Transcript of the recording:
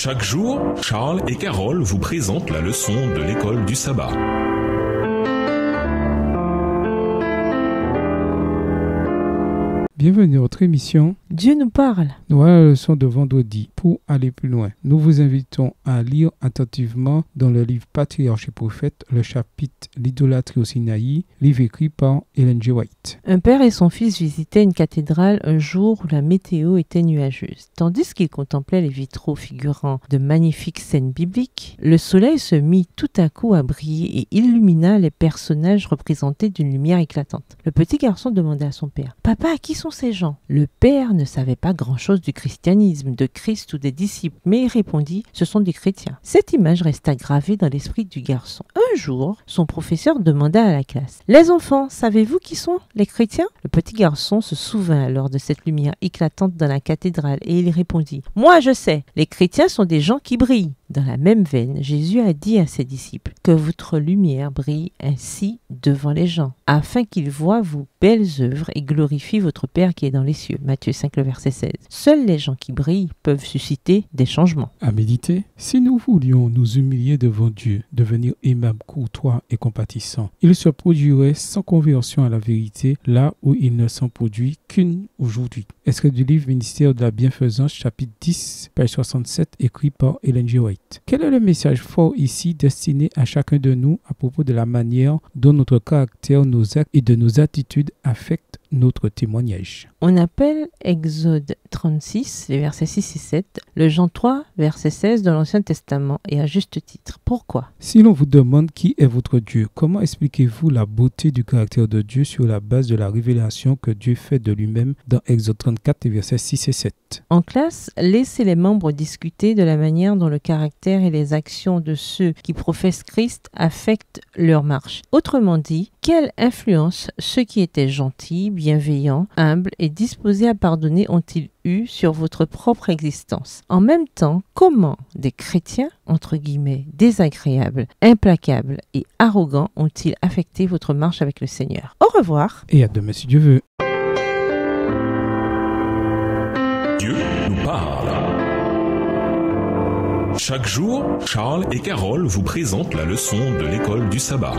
Chaque jour, Charles et Carole vous présentent la leçon de l'école du sabbat. Bienvenue à votre émission Dieu nous parle. Nous voilà la leçon de vendredi. Pour aller plus loin, nous vous invitons à lire attentivement dans le livre Patriarches et Prophètes, le chapitre L'idolâtrie au Sinaï, livre écrit par Ellen G. White. Un père et son fils visitaient une cathédrale un jour où la météo était nuageuse. Tandis qu'ils contemplaient les vitraux figurant de magnifiques scènes bibliques, le soleil se mit tout à coup à briller et illumina les personnages représentés d'une lumière éclatante. Le petit garçon demanda à son père: « Papa, qui sont ces gens ?» Le père ne savait pas grand-chose du christianisme, de Christ ou des disciples, mais il répondit: « Ce sont des chrétiens. » Cette image resta gravée dans l'esprit du garçon. Un jour, son professeur demanda à la classe: « Les enfants, savez-vous qui sont les chrétiens ?» Le petit garçon se souvint alors de cette lumière éclatante dans la cathédrale et il répondit: « Moi je sais, les chrétiens sont des gens qui brillent. » Dans la même veine, Jésus a dit à ses disciples: « Que votre lumière brille ainsi devant les gens, afin qu'ils voient vos belles œuvres et glorifient votre Père qui est dans les cieux. » Matthieu 5, le verset 16. Seuls les gens qui brillent peuvent susciter des changements. À méditer, si nous voulions nous humilier devant Dieu, devenir aimables, courtois et compatissants, il se produirait sans conversion à la vérité là où il ne s'en produit qu'une aujourd'hui. Extrait du livre Ministère de la Bienfaisance, chapitre 10, page 67, écrit par Ellen G. White. Quel est le message fort ici destiné à chacun de nous à propos de la manière dont notre caractère, nos actes et de nos attitudes affectent notre témoignage? On appelle Exode 36, les versets 6 et 7, le Jean 3, verset 16 de l'Ancien Testament, et à juste titre. Pourquoi? Si l'on vous demande qui est votre Dieu, comment expliquez-vous la beauté du caractère de Dieu sur la base de la révélation que Dieu fait de lui-même dans Exode 34, les versets 6 et 7? En classe, laissez les membres discuter de la manière dont le caractère et les actions de ceux qui professent Christ affectent leur marche. Autrement dit, quelle influence ceux qui étaient gentils, bienveillants, humbles et disposés à pardonner ont-ils eu sur votre propre existence? En même temps, comment des chrétiens, entre guillemets, désagréables, implacables et arrogants ont-ils affecté votre marche avec le Seigneur? Au revoir. Et à demain si Dieu veut. Dieu nous parle. Chaque jour, Charles et Carole vous présentent la leçon de l'école du sabbat.